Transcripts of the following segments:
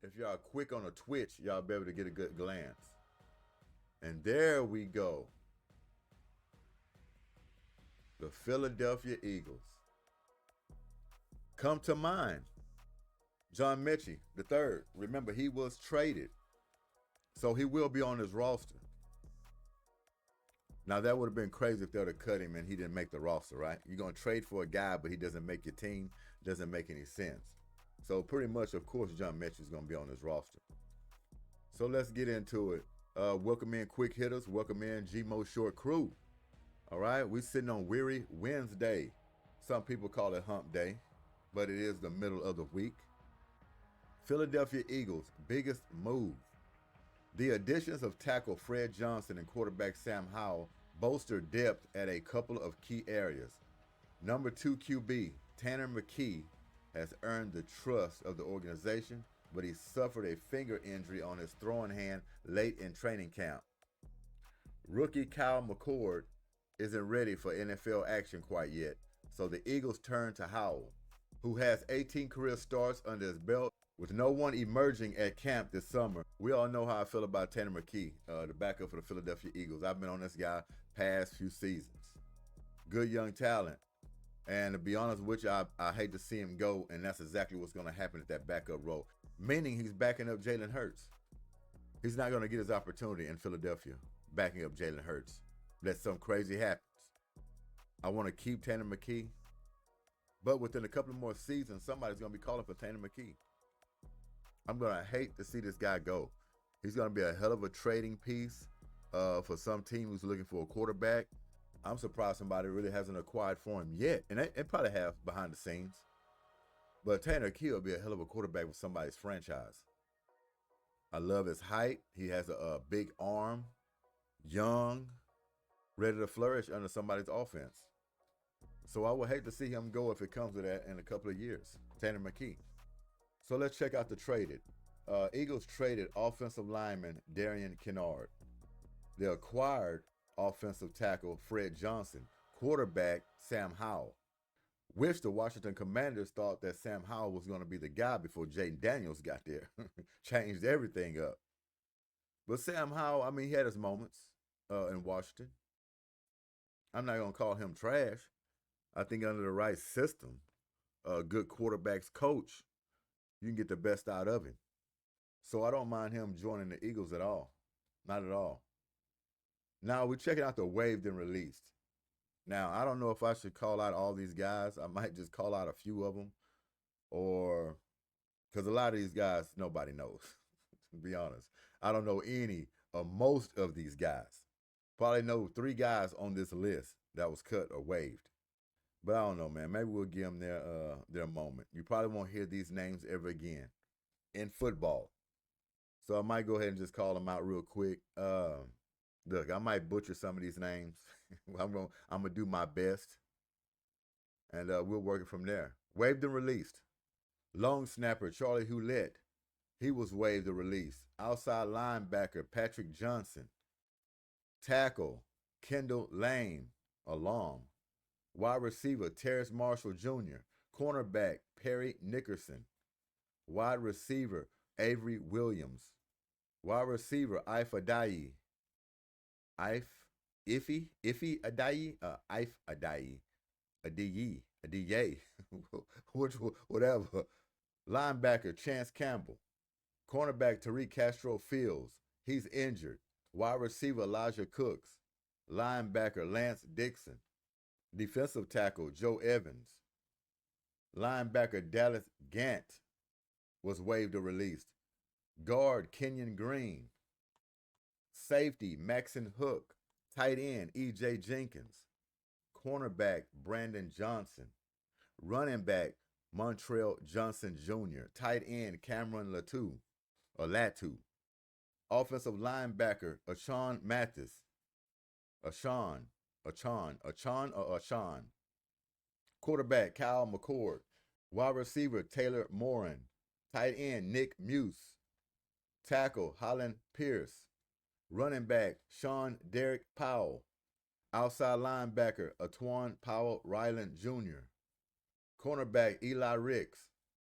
If y'all quick on a twitch, y'all be able to get a good glance. And there we go. The Philadelphia Eagles. Come to mind, John Mechie III. Remember, he was traded. So he will be on his roster. Now, that would have been crazy if they would have cut him and he didn't make the roster, right? You're going to trade for a guy, but he doesn't make your team. Doesn't make any sense. So pretty much, of course, John Mechie is going to be on his roster. So let's get into it. Welcome in quick hitters. Welcome in G-Mo Short Crew. All right, we're sitting on Weary Wednesday. Some people call it Hump Day, but it is the middle of the week. Philadelphia Eagles' biggest move. The additions of tackle Fred Johnson and quarterback Sam Howell bolster depth at a couple of key areas. Number 2 QB, Tanner McKee, has earned the trust of the organization, but he suffered a finger injury on his throwing hand late in training camp. Rookie Kyle McCord isn't ready for NFL action quite yet, so the Eagles turn to Howell, who has 18 career starts under his belt with no one emerging at camp this summer. We all know how I feel about Tanner McKee, the backup for the Philadelphia Eagles. I've been on this guy past few seasons. Good young talent. And to be honest with you, I hate to see him go, and that's exactly what's going to happen at that backup role. Meaning he's backing up Jalen Hurts. He's not going to get his opportunity in Philadelphia, backing up Jalen Hurts. Unless something crazy happens. I want to keep Tanner McKee, but within a couple of more seasons, somebody's going to be calling for Tanner McKee. I'm going to hate to see this guy go. He's going to be a hell of a trading piece for some team who's looking for a quarterback. I'm surprised somebody really hasn't acquired for him yet, and they probably have behind the scenes. But Tanner McKee will be a hell of a quarterback with somebody's franchise. I love his height. He has a big arm, young, ready to flourish under somebody's offense. So I would hate to see him go if it comes to that in a couple of years. Tanner McKee. So let's check out the traded. Eagles traded offensive lineman Darian Kennard. They acquired offensive tackle Fred Johnson, quarterback Sam Howell. Which the Washington Commanders thought that Sam Howell was going to be the guy before Jaden Daniels got there. Changed everything up. But Sam Howell, I mean, he had his moments in Washington. I'm not going to call him trash. I think under the right system, a good quarterback's coach, you can get the best out of him. So I don't mind him joining the Eagles at all. Not at all. Now we're checking out the waived and released. Now, I don't know if I should call out all these guys. I might just call out a few of them. Or, because a lot of these guys, nobody knows, to be honest. I don't know any or most of these guys. Probably know 3 guys on this list that was cut or waived. But I don't know, man. Maybe we'll give them their moment. You probably won't hear these names ever again in football. So I might go ahead and just call them out real quick. Look, I might butcher some of these names. I'm gonna do my best, and we'll work it from there. Waived and released. Long snapper Charlie Houellette, he was waived or released. Outside linebacker Patrick Johnson. Tackle Kendall Lane, alum. Wide receiver Terrace Marshall Jr. Cornerback Perry Nickerson. Wide receiver Avery Williams. Wide receiver Ife Adayi. Ife Adayi, Adiye, whatever. Linebacker Chance Campbell. Cornerback Tariq Castro Fields. He's injured. Wide receiver Elijah Cooks. Linebacker Lance Dixon. Defensive tackle Joe Evans. Linebacker Dallas Gant was waived or released. Guard Kenyon Green. Safety Maxon Hook. Tight end E.J. Jenkins. Cornerback Brandon Johnson. Running back Montrell Johnson Jr. Tight end Cameron Latu. Offensive linebacker Ashawn Mathis. Ashawn. Quarterback Kyle McCord. Wide receiver Taylor Morin. Tight end Nick Muse. Tackle Holland Pierce. Running back Sean Derek Powell. Outside linebacker Atwan Powell Ryland Jr. Cornerback Eli Ricks.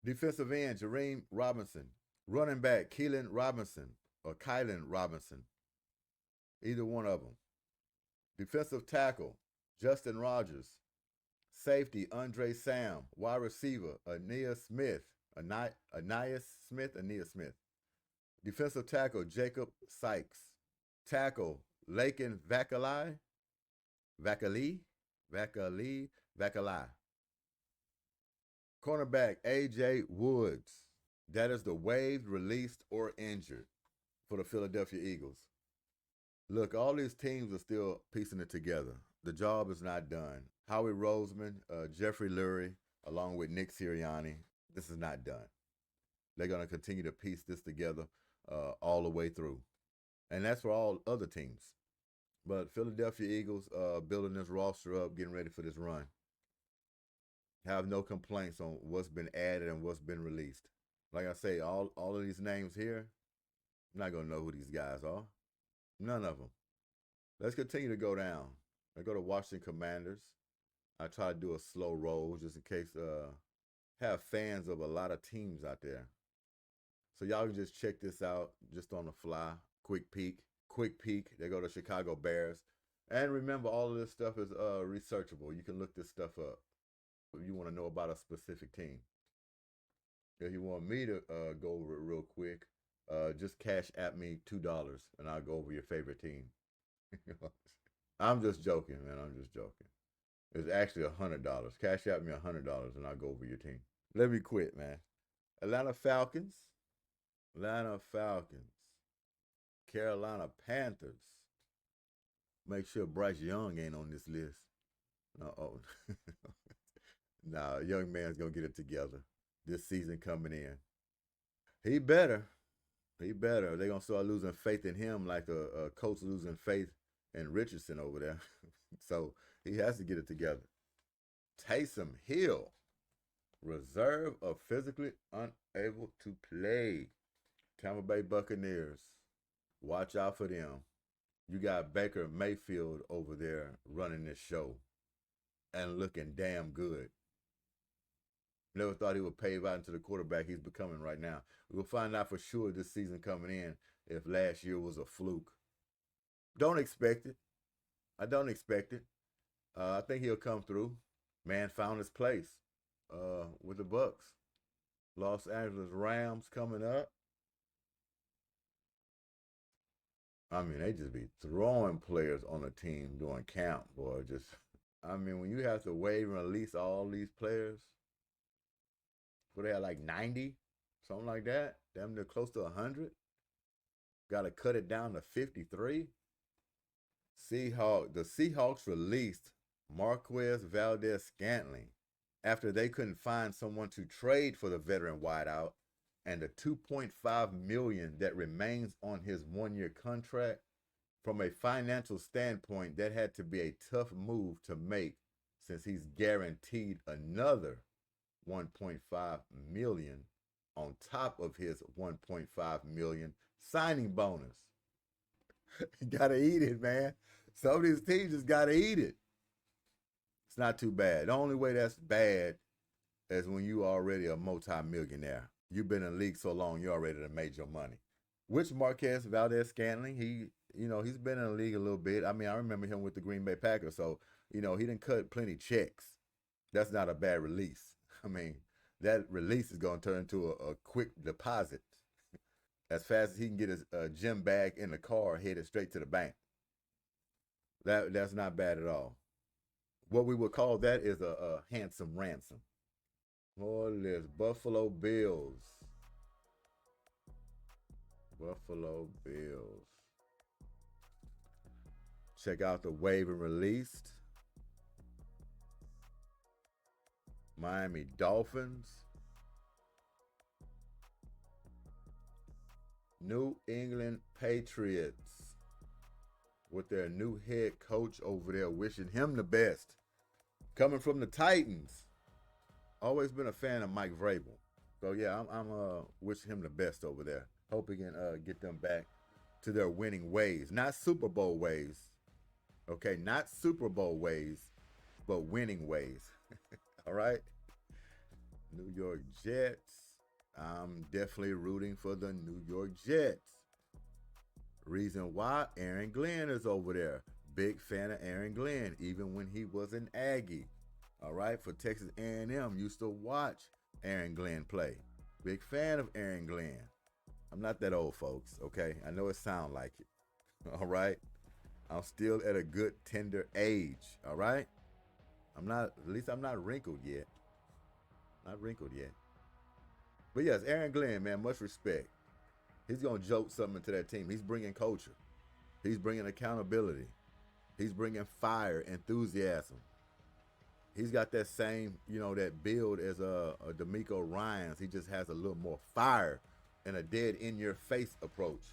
Defensive end Jareem Robinson. Running back, Keelan Robinson or Kylan Robinson. Either one of them. Defensive tackle, Justin Rogers. Safety, Andre Sam. Wide receiver, Ainias Smith. Ainias Smith. Defensive tackle, Jacob Sykes. Tackle, Lakin Vakali. Cornerback, A.J. Woods. That is the waived, released, or injured for the Philadelphia Eagles. Look, all these teams are still piecing it together. The job is not done. Howie Roseman, Jeffrey Lurie, along with Nick Sirianni, this is not done. They're going to continue to piece this together all the way through. And that's for all other teams. But Philadelphia Eagles building this roster up, getting ready for this run. Have no complaints on what's been added and what's been released. Like I say, all of these names here, I'm not going to know who these guys are. None of them. Let's continue to go down. I go to Washington Commanders. I try to do a slow roll just in case have fans of a lot of teams out there. So y'all can just check this out just on the fly. Quick peek. They go to Chicago Bears. And remember, all of this stuff is researchable. You can look this stuff up if you want to know about a specific team. If you want me to go over it real quick, just cash at me $2 and I'll go over your favorite team. I'm just joking, man. I'm just joking. It's actually $100. Cash at me $100 and I'll go over your team. Let me quit, man. Atlanta Falcons. Carolina Panthers. Make sure Bryce Young ain't on this list. No, nah, young man's gonna get it together this season coming in. He better. They're gonna start losing faith in him like a coach losing faith in Richardson over there. So he has to get it together. Taysom Hill, reserve of physically unable to play. Tampa Bay Buccaneers. Watch out for them. You got Baker Mayfield over there running this show and looking damn good. Never thought he would pave out into the quarterback he's becoming right now. We'll find out for sure this season coming in if last year was a fluke. Don't expect it. I don't expect it. I think he'll come through. Man found his place with the Bucs. Los Angeles Rams coming up. I mean, they just be throwing players on the team during camp, boy. When you have to waive and release all these players, they had like 90, something like that. Damn near close to 100. Got to cut it down to 53. The Seahawks released Marquez Valdez-Scantling after they couldn't find someone to trade for the veteran wideout, and the $2.5 million that remains on his one-year contract. From a financial standpoint, that had to be a tough move to make since he's guaranteed another $1.5 million on top of his $1.5 million signing bonus. You gotta eat it, man. Some of these teams just gotta eat it. It's not too bad. The only way that's bad is when you already a multi-millionaire. You've been in the league so long, you already done made your money. Which Marquez Valdez-Scantling, he's been in the league a little bit. I mean, I remember him with the Green Bay Packers, so, he didn't cut plenty checks. That's not a bad release. I mean, that release is going to turn into a quick deposit. As fast as he can get his gym bag in the car, headed straight to the bank. That's not bad at all. What we would call that is a handsome ransom. More list. Buffalo Bills. Check out the waiver released. Miami Dolphins. New England Patriots. With their new head coach over there, wishing him the best. Coming from the Titans. Always been a fan of Mike Vrabel. So yeah, I'm wishing him the best over there. Hope he can get them back to their winning ways. Not Super Bowl ways. Okay, not Super Bowl ways, but winning ways. All right? New York Jets. I'm definitely rooting for the New York Jets. Reason why? Aaron Glenn is over there. Big fan of Aaron Glenn, even when he was an Aggie. All right, for Texas A&M, used to watch Aaron Glenn play. Big fan of Aaron Glenn. I'm not that old, folks, okay? I know it sounds like it, all right? I'm still at a good, tender age, all right? At least I'm not wrinkled yet. Not wrinkled yet. But yes, Aaron Glenn, man, much respect. He's going to jolt something into that team. He's bringing culture. He's bringing accountability. He's bringing fire, enthusiasm. He's got that same, that build as a D'Amico Ryans. He just has a little more fire and a dead in your face approach.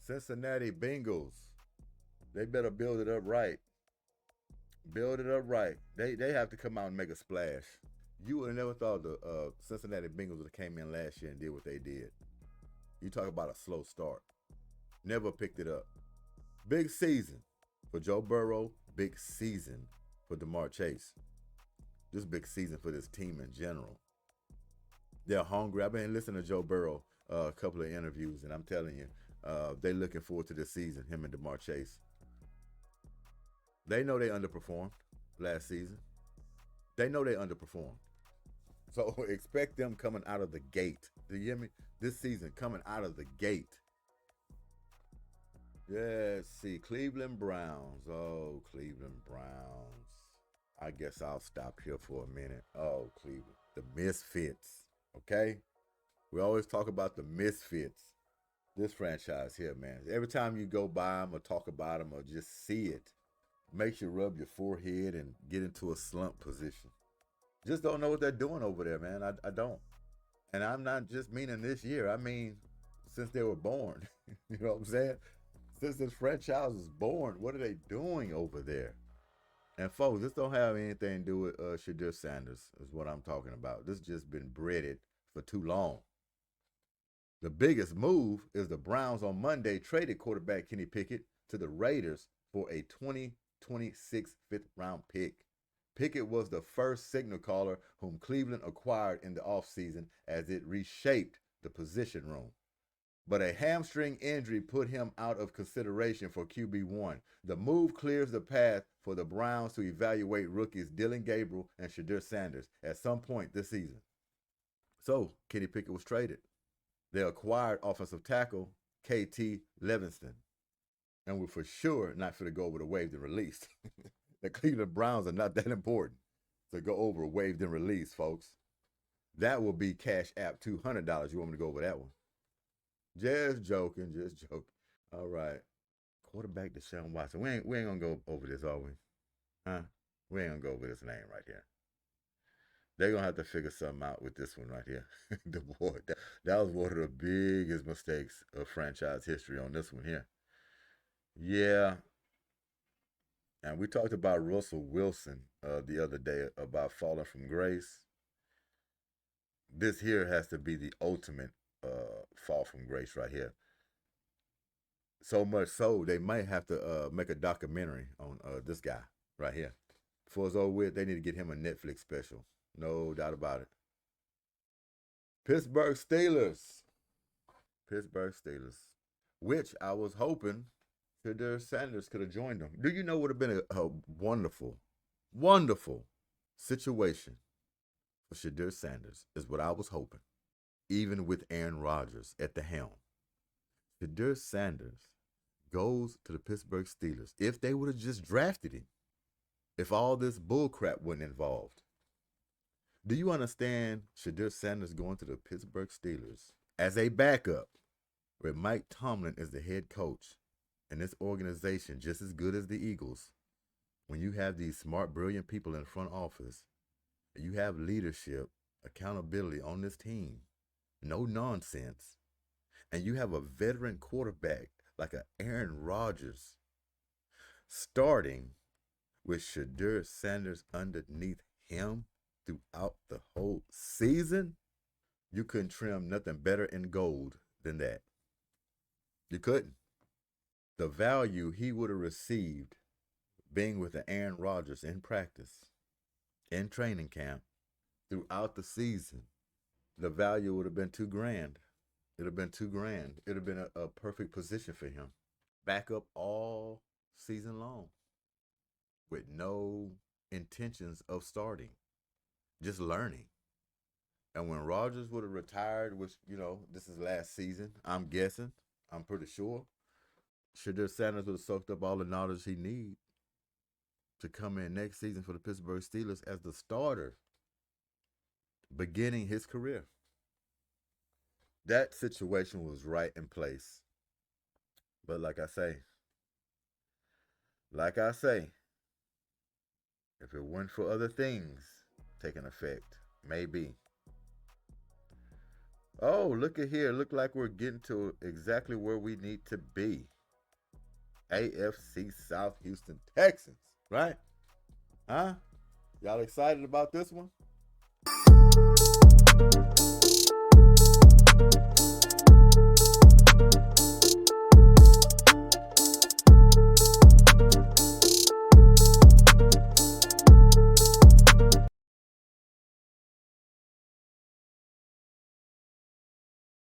Cincinnati Bengals, they better build it up right. Build it up right. They have to come out and make a splash. You would have never thought the Cincinnati Bengals would have came in last year and did what they did. You talk about a slow start. Never picked it up. Big season for Joe Burrow. Big season for Jamar Chase. This big season for this team in general. They're hungry. I've been listening to Joe Burrow a couple of interviews, and I'm telling you, they're looking forward to this season, him and Jamar Chase. They know they underperformed last season. They know they underperformed. So expect them coming out of the gate. Do you hear me? This season, coming out of the gate. Let's see. Cleveland Browns. Oh, Cleveland Browns. I guess I'll stop here for a minute. Oh, Cleveland. The misfits. Okay? We always talk about the misfits. This franchise here, man. Every time you go by them or talk about them or just see it, makes you rub your forehead and get into a slump position. Just don't know what they're doing over there, man. I don't. And I'm not just meaning this year. I mean, since they were born. You know what I'm saying? Since this franchise was born, what are they doing over there? And folks, this don't have anything to do with Shedeur Sanders, is what I'm talking about. This just been breaded for too long. The biggest move is the Browns on Monday traded quarterback Kenny Pickett to the Raiders for a 2026 fifth-round pick. Pickett was the first signal caller whom Cleveland acquired in the offseason as it reshaped the position room. But a hamstring injury put him out of consideration for QB1. The move clears the path for the Browns to evaluate rookies Dylan Gabriel and Shedeur Sanders at some point this season. So, Kenny Pickett was traded. They acquired offensive tackle KT Levinston. And we're for sure not going to go over the waived and released. The Cleveland Browns are not that important to go over waived and released, folks. That will be Cash App $200. You want me to go over that one? Just joking, just joking. All right. Quarterback Deshaun Watson. We ain't going to go over this, are we? Huh? We ain't going to go over this name right here. They're going to have to figure something out with this one right here. That was one of the biggest mistakes of franchise history on this one here. Yeah. And we talked about Russell Wilson the other day about falling from grace. This here has to be the ultimate fall from grace right here. So much so, they might have to make a documentary on this guy right here. Before it's over with, they need to get him a Netflix special. No doubt about it. Pittsburgh Steelers. Pittsburgh Steelers. Which I was hoping Shedeur Sanders could have joined them. Do you know what would have been a wonderful, wonderful situation for Shedeur Sanders is what I was hoping. Even with Aaron Rodgers at the helm. Shedeur Sanders goes to the Pittsburgh Steelers. If they would have just drafted him. If all this bullcrap wasn't involved. Do you understand Shedeur Sanders going to the Pittsburgh Steelers as a backup where Mike Tomlin is the head coach and this organization just as good as the Eagles? When you have these smart, brilliant people in the front office, you have leadership, accountability on this team, no nonsense, and you have a veteran quarterback like a Aaron Rodgers starting with Shedeur Sanders underneath him throughout the whole season, you couldn't trim nothing better in gold than that. You couldn't. The value he would have received being with the Aaron Rodgers in practice, in training camp, throughout the season, the value would have been $2 grand. It'd have been $2 grand. It'd have been a perfect position for him. Back up all season long with no intentions of starting, just learning. And when Rodgers would have retired, which, this is last season, I'm guessing, I'm pretty sure, Shadir Sanders would have soaked up all the knowledge he needs to come in next season for the Pittsburgh Steelers as the starter, beginning his career. That situation was right in place. But like I say, if it weren't for other things taking effect, maybe. Oh, look at here. Look like we're getting to exactly where we need to be. AFC South Houston Texans, right? Huh? Y'all excited about this one?